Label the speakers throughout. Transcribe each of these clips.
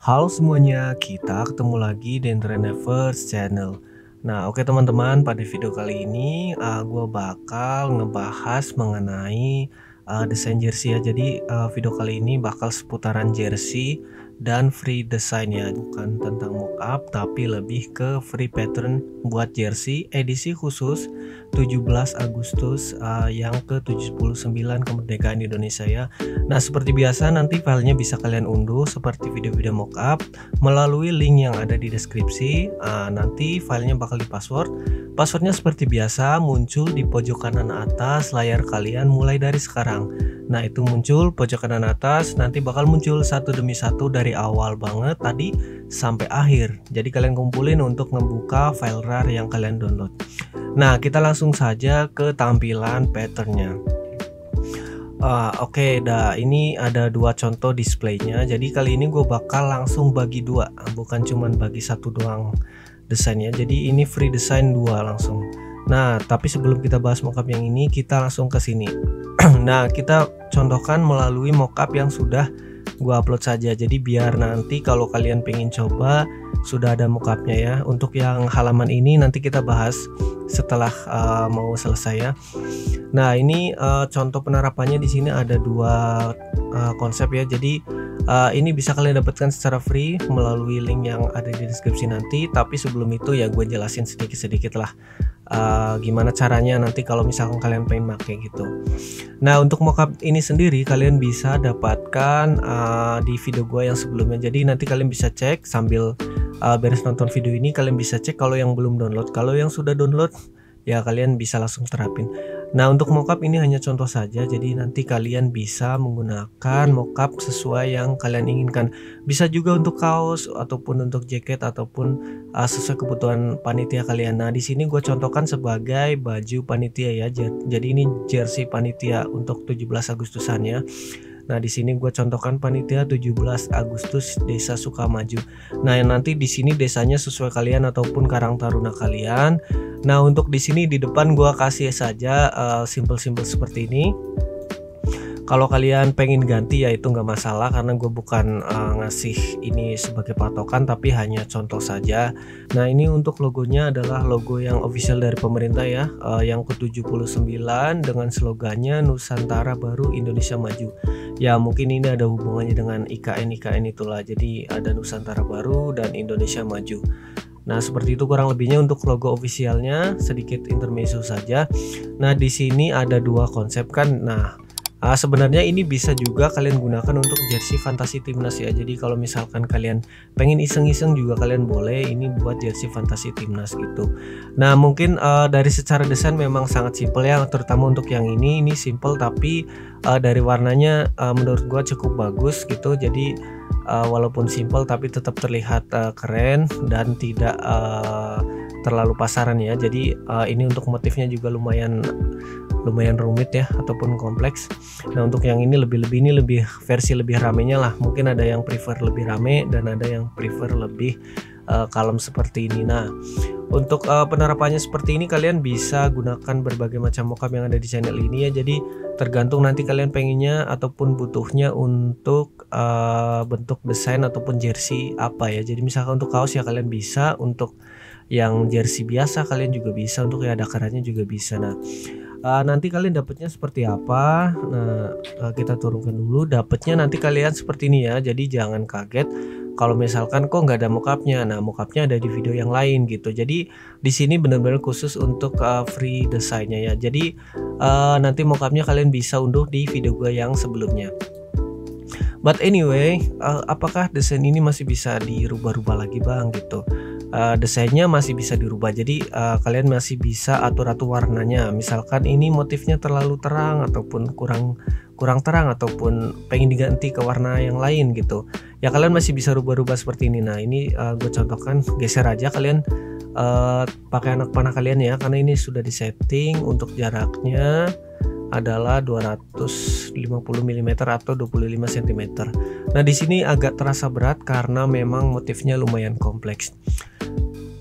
Speaker 1: Halo semuanya, kita ketemu lagi di Entrepreneurs Channel. Nah, oke teman-teman, pada video kali ini gue bakal ngebahas mengenai desain jersey ya. Jadi video kali ini bakal seputaran jersey dan free design ya, bukan tentang mockup tapi lebih ke free pattern buat jersey edisi khusus 17 Agustus yang ke-79 kemerdekaan Indonesia ya. Nah, seperti biasa nanti filenya bisa kalian unduh seperti video-video mockup melalui link yang ada di deskripsi. Nanti filenya bakal di password. Passwordnya seperti biasa muncul di pojok kanan atas layar kalian mulai dari sekarang. Nah, itu muncul pojok kanan atas, nanti bakal muncul satu demi satu dari awal banget tadi sampai akhir. Jadi kalian kumpulin untuk ngebuka file RAR yang kalian download. Nah, kita langsung saja ke tampilan patternnya. Oke, ini ada dua contoh displaynya. Jadi kali ini gue bakal langsung bagi dua, bukan cuman bagi satu doang desainnya. Jadi ini free design dua langsung. Nah, tapi sebelum kita bahas mockup yang ini, kita langsung ke sini. Nah, kita contohkan melalui mockup yang sudah gua upload saja. Jadi biar nanti kalau kalian pengen coba sudah ada mockupnya ya. Untuk yang halaman ini nanti kita bahas setelah mau selesai ya. Nah, ini contoh penerapannya di sini ada dua konsep ya. Jadi ini bisa kalian dapatkan secara free melalui link yang ada di deskripsi nanti. Tapi sebelum itu ya gue jelasin sedikit-sedikit lah gimana caranya nanti kalau misalkan kalian pengen pakai gitu. Nah, untuk mockup ini sendiri kalian bisa dapatkan di video gue yang sebelumnya. Jadi nanti kalian bisa cek sambil beres nonton video ini, kalian bisa cek kalau yang belum download. Kalau yang sudah download ya kalian bisa langsung terapin. Nah, untuk mockup ini hanya contoh saja, jadi nanti kalian bisa menggunakan mockup sesuai yang kalian inginkan. Bisa juga untuk kaos ataupun untuk jaket ataupun sesuai kebutuhan panitia kalian. Nah, di sini gue contohkan sebagai baju panitia ya. Jadi ini jersey panitia untuk 17 Agustusan ya. Nah, di sini gue contohkan panitia 17 Agustus Desa Sukamaju. Nah, nanti di sini desanya sesuai kalian ataupun Karang Taruna kalian. Nah, untuk di sini di depan gue kasih saja simple-simple seperti ini. Kalau kalian pengen ganti ya itu nggak masalah, karena gue bukan ngasih ini sebagai patokan tapi hanya contoh saja. Nah, ini untuk logonya adalah logo yang official dari pemerintah ya, yang ke-79 dengan slogannya Nusantara Baru Indonesia Maju. Ya, mungkin ini ada hubungannya dengan IKN itulah. Jadi ada Nusantara Baru dan Indonesia Maju. Nah, seperti itu kurang lebihnya untuk logo officialnya, sedikit intermezzo saja. Nah, di sini ada dua konsep kan. Nah, sebenarnya ini bisa juga kalian gunakan untuk jersey fantasi timnas ya. Jadi kalau misalkan kalian pengen iseng-iseng juga kalian boleh ini buat jersey fantasi timnas gitu. Nah, mungkin dari secara desain memang sangat simpel ya, terutama untuk yang ini simple tapi dari warnanya menurut gua cukup bagus gitu. Jadi walaupun simple tapi tetap terlihat keren dan tidak terlalu pasaran ya. Jadi ini untuk motifnya juga lumayan rumit ya ataupun kompleks. Nah, untuk yang ini lebih versi lebih ramenya lah. Mungkin ada yang prefer lebih rame dan ada yang prefer lebih kalem seperti ini. Nah, untuk penerapannya seperti ini kalian bisa gunakan berbagai macam mockup yang ada di channel ini ya. Jadi tergantung nanti kalian pengennya ataupun butuhnya untuk bentuk desain ataupun jersey apa ya. Jadi misalkan untuk kaos ya kalian bisa, untuk yang jersey biasa kalian juga bisa, untuk yang ada karatnya juga bisa. Nah, nanti kalian dapatnya seperti apa. Nah, kita turunkan dulu. Dapatnya nanti kalian seperti ini ya. Jadi jangan kaget kalau misalkan kok nggak ada mockupnya. Nah, mockupnya ada di video yang lain gitu. Jadi di sini benar-benar khusus untuk free desainnya ya. Jadi nanti mockupnya kalian bisa unduh di video gue yang sebelumnya. But anyway, apakah desain ini masih bisa dirubah-rubah lagi bang gitu? Desainnya masih bisa dirubah. Jadi kalian masih bisa atur-atur warnanya. Misalkan ini motifnya terlalu terang ataupun kurang terang ataupun pengen diganti ke warna yang lain gitu. Ya kalian masih bisa rubah-rubah seperti ini. Nah, ini gue contohkan, geser aja kalian pakai anak panah kalian ya, karena ini sudah disetting untuk jaraknya adalah 250 mm atau 25 cm. Nah, di sini agak terasa berat karena memang motifnya lumayan kompleks.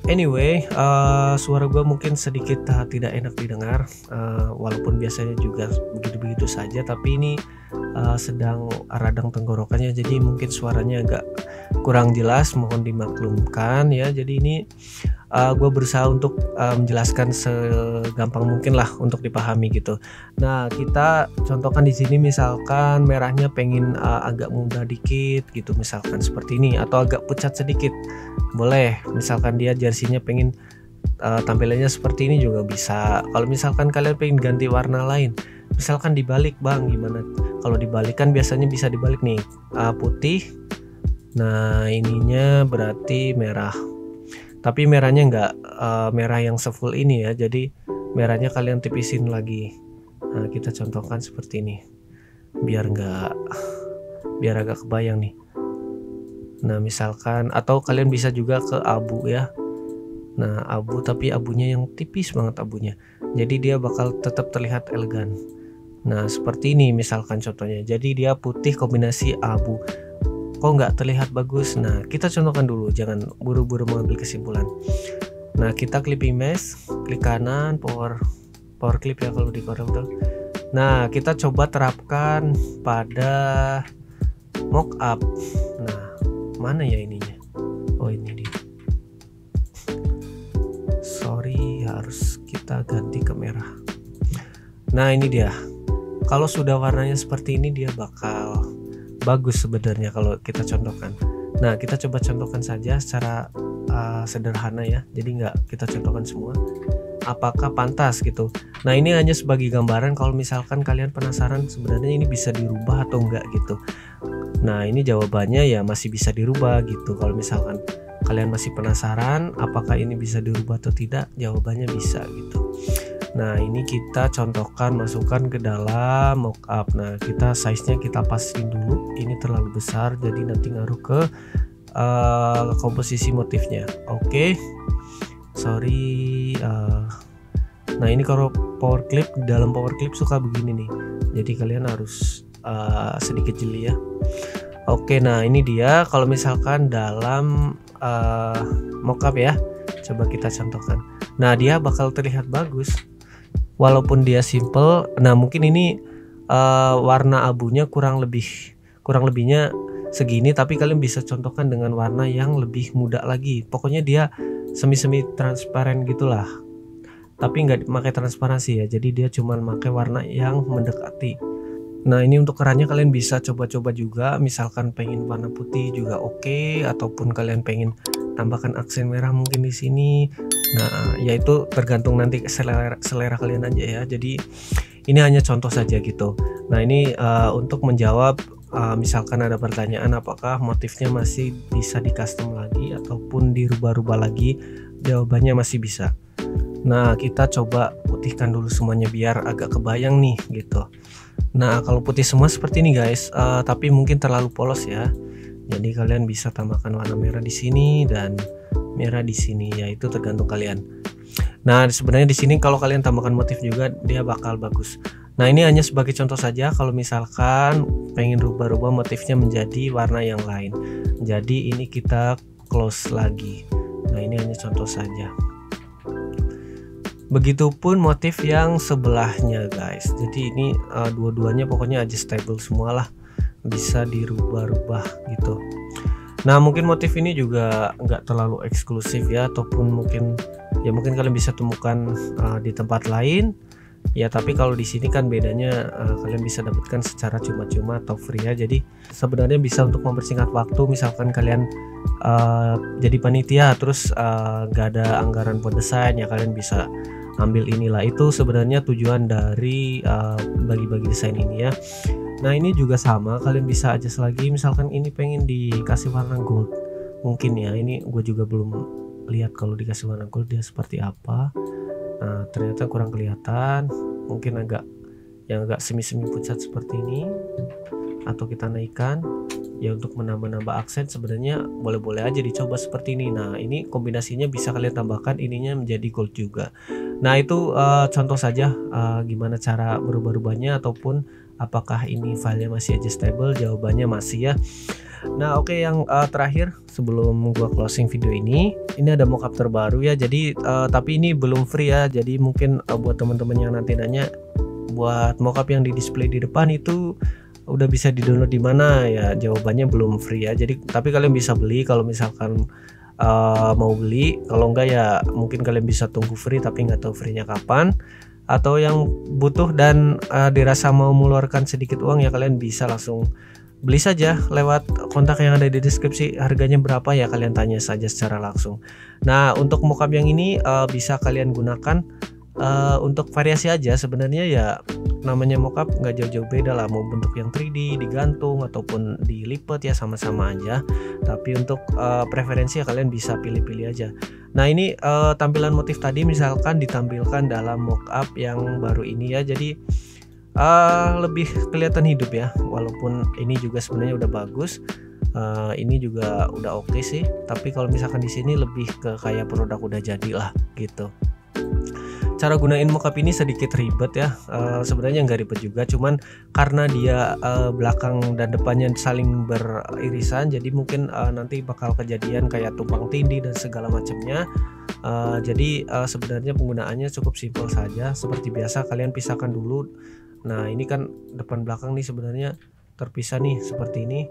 Speaker 1: Anyway, suara gue mungkin sedikit tidak enak didengar, walaupun biasanya juga begitu-begitu saja, tapi ini sedang radang tenggorokannya, jadi mungkin suaranya agak kurang jelas mohon dimaklumkan ya. Jadi ini gue berusaha untuk menjelaskan segampang mungkin lah untuk dipahami gitu. Nah, kita contohkan di sini misalkan merahnya pengen agak muda dikit gitu, misalkan seperti ini, atau agak pucat sedikit. Boleh, misalkan dia jersinya pengen tampilannya seperti ini juga bisa. Kalau misalkan kalian pengen ganti warna lain, misalkan dibalik bang, gimana? Kalau dibalik kan biasanya bisa dibalik nih, putih. Nah, ininya berarti merah. Tapi merahnya nggak merah yang sefull ini ya, jadi merahnya kalian tipisin lagi. Nah, kita contohkan seperti ini biar agak kebayang nih. Nah, misalkan, atau kalian bisa juga ke abu ya. Nah, abu, tapi abunya yang tipis banget abunya, jadi dia bakal tetap terlihat elegan. Nah, seperti ini misalkan contohnya, jadi dia putih kombinasi abu, kok nggak terlihat bagus. Nah, kita contohkan dulu, jangan buru-buru mengambil kesimpulan. Nah, kita klik image, klik kanan, power clip ya kalau di Corel Draw. Nah, kita coba terapkan pada mockup. Nah, mana ya ininya? Oh, ini dia. Sorry, harus kita ganti ke merah. Nah, ini dia. Kalau sudah warnanya seperti ini, dia bakal bagus sebenarnya kalau kita contohkan. Nah, kita coba contohkan saja secara sederhana ya, jadi nggak kita contohkan semua. Apakah pantas gitu? Nah, ini hanya sebagai gambaran kalau misalkan kalian penasaran sebenarnya ini bisa dirubah atau enggak gitu. Nah, ini jawabannya ya masih bisa dirubah gitu. Kalau misalkan kalian masih penasaran apakah ini bisa dirubah atau tidak, jawabannya bisa gitu. Nah, ini kita contohkan, masukkan ke dalam mockup. Nah, kita size-nya kita pasin dulu. Ini terlalu besar, jadi nanti ngaruh ke komposisi motifnya. Oke. Sorry. Nah, ini kalau power clip, dalam power clip suka begini nih. Jadi kalian harus sedikit jeli ya. Oke, nah ini dia. Kalau misalkan dalam mockup ya, coba kita contohkan. Nah, dia bakal terlihat bagus. Walaupun dia simple, nah mungkin ini warna abunya kurang lebihnya segini, tapi kalian bisa contohkan dengan warna yang lebih muda lagi. Pokoknya dia semi transparan gitulah, tapi nggak pakai transparansi ya, jadi dia cuman pakai warna yang mendekati. Nah, ini untuk kerannya kalian bisa coba-coba juga, misalkan pengen warna putih juga oke, ataupun kalian pengen tambahkan aksen merah mungkin di sini. Nah, yaitu tergantung nanti selera kalian aja ya. Jadi ini hanya contoh saja gitu. Nah, ini untuk menjawab misalkan ada pertanyaan apakah motifnya masih bisa di custom lagi ataupun dirubah-rubah lagi, jawabannya masih bisa. Nah, kita coba putihkan dulu semuanya biar agak kebayang nih gitu. Nah, kalau putih semua seperti ini guys, tapi mungkin terlalu polos ya. Jadi kalian bisa tambahkan warna merah di sini dan merah di sini, yaitu tergantung kalian. Nah, sebenarnya di sini kalau kalian tambahkan motif juga dia bakal bagus. Nah, ini hanya sebagai contoh saja kalau misalkan pengen rubah-rubah motifnya menjadi warna yang lain. Jadi ini kita close lagi. Nah, ini hanya contoh saja. Begitupun motif yang sebelahnya guys. Jadi ini dua-duanya pokoknya adjustable semua lah, bisa dirubah-rubah gitu. Nah, mungkin motif ini juga nggak terlalu eksklusif ya, ataupun mungkin kalian bisa temukan di tempat lain ya, tapi kalau di sini kan bedanya kalian bisa dapatkan secara cuma-cuma atau free ya. Jadi sebenarnya bisa untuk mempersingkat waktu, misalkan kalian jadi panitia terus nggak ada anggaran buat desain ya, kalian bisa ambil inilah. Itu sebenarnya tujuan dari bagi-bagi desain ini ya. Nah, ini juga sama, kalian bisa adjust lagi, misalkan ini pengen dikasih warna gold mungkin ya. Ini gue juga belum lihat kalau dikasih warna gold dia seperti apa. Nah, ternyata kurang kelihatan, mungkin agak semi-semi pucat seperti ini, atau kita naikkan ya untuk menambah aksen. Sebenarnya boleh-boleh aja dicoba seperti ini. Nah, ini kombinasinya bisa kalian tambahkan ininya menjadi gold juga. Nah, itu contoh saja gimana cara berubah-ubahnya, ataupun apakah ini filenya masih adjustable. Jawabannya masih ya. Nah, oke, yang terakhir sebelum gua closing video ini ada mockup terbaru ya. Jadi tapi ini belum free ya. Jadi mungkin buat teman-teman yang nanti nanya buat mockup yang di display di depan itu udah bisa di-download di mana ya? Jawabannya belum free ya. Jadi tapi kalian bisa beli kalau misalkan mau beli. Kalau enggak ya mungkin kalian bisa tunggu free tapi nggak tahu free-nya kapan. Atau yang butuh dan dirasa mau mengeluarkan sedikit uang ya kalian bisa langsung beli saja lewat kontak yang ada di deskripsi. Harganya berapa ya kalian tanya saja secara langsung. Nah untuk mockup yang ini bisa kalian gunakan untuk variasi aja. Sebenarnya ya namanya mockup nggak jauh-jauh beda lah, mau bentuk yang 3D digantung ataupun dilipat ya sama-sama aja. Tapi untuk preferensi ya kalian bisa pilih-pilih aja. Nah ini tampilan motif tadi misalkan ditampilkan dalam mockup yang baru ini ya, jadi lebih kelihatan hidup ya, walaupun ini juga sebenarnya udah bagus. Ini juga udah oke sih, tapi kalau misalkan di sini lebih ke kayak produk udah jadi lah gitu. Cara gunain mockup ini sedikit ribet ya, sebenarnya nggak ribet juga, cuman karena dia belakang dan depannya saling beririsan, jadi mungkin nanti bakal kejadian kayak tumpang tindih dan segala macamnya. Jadi sebenarnya penggunaannya cukup simpel saja, seperti biasa kalian pisahkan dulu. Nah ini kan depan belakang nih sebenarnya terpisah nih seperti ini.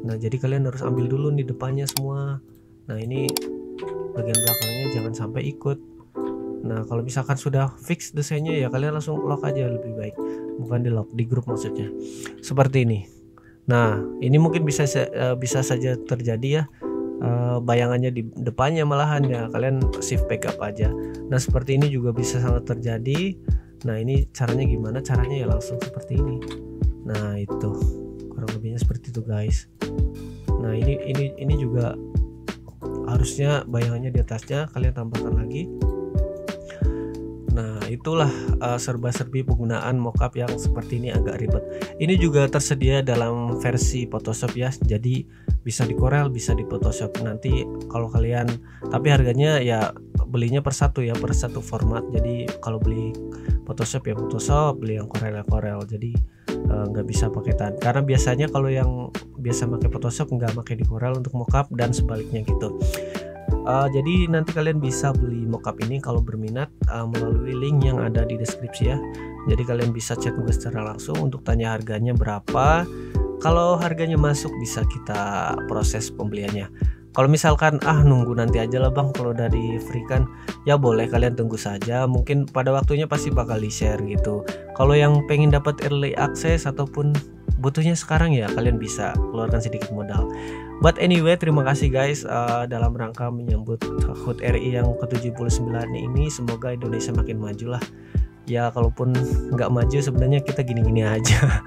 Speaker 1: Nah jadi kalian harus ambil dulu nih depannya semua. Nah ini bagian belakangnya jangan sampai ikut. Nah kalau misalkan sudah fix desainnya ya kalian langsung lock aja, lebih baik bukan di lock, di grup maksudnya seperti ini. Nah ini mungkin bisa saja terjadi ya, bayangannya di depannya malahan ya, kalian shift backup aja. Nah seperti ini juga bisa sangat terjadi. Nah ini caranya gimana? Caranya ya langsung seperti ini. Nah itu kurang lebihnya seperti itu guys. Nah ini juga harusnya bayangannya di atasnya kalian tambahkan lagi. Nah itulah serba-serbi penggunaan mockup yang seperti ini, agak ribet. Ini juga tersedia dalam versi Photoshop ya, jadi bisa di Corel bisa di Photoshop nanti kalau kalian, tapi harganya ya belinya per satu ya, per satu format. Jadi kalau beli Photoshop ya Photoshop, beli yang Corel ya Corel, jadi nggak bisa paketan, karena biasanya kalau yang biasa pakai Photoshop nggak pakai di Corel untuk mockup dan sebaliknya gitu. Jadi nanti kalian bisa beli mockup ini kalau berminat melalui link yang ada di deskripsi ya. Jadi kalian bisa chat gue secara langsung untuk tanya harganya berapa. Kalau harganya masuk bisa kita proses pembeliannya. Kalau misalkan nunggu nanti aja lah bang kalau udah di free kan, ya boleh kalian tunggu saja, mungkin pada waktunya pasti bakal di share gitu. Kalau yang pengen dapat early access ataupun butuhnya sekarang ya kalian bisa keluarkan sedikit modal. But anyway, terima kasih guys dalam rangka menyambut HUT RI yang ke-79 ini. Semoga Indonesia makin maju lah. Ya kalaupun nggak maju sebenarnya kita gini-gini aja.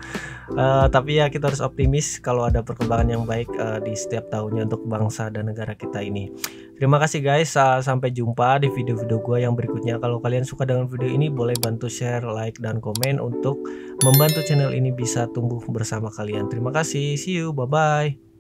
Speaker 1: Tapi ya kita harus optimis kalau ada perkembangan yang baik di setiap tahunnya untuk bangsa dan negara kita ini. Terima kasih guys, sampai jumpa di video-video gue yang berikutnya. Kalau kalian suka dengan video ini boleh bantu share, like, dan komen untuk membantu channel ini bisa tumbuh bersama kalian. Terima kasih, see you, bye-bye.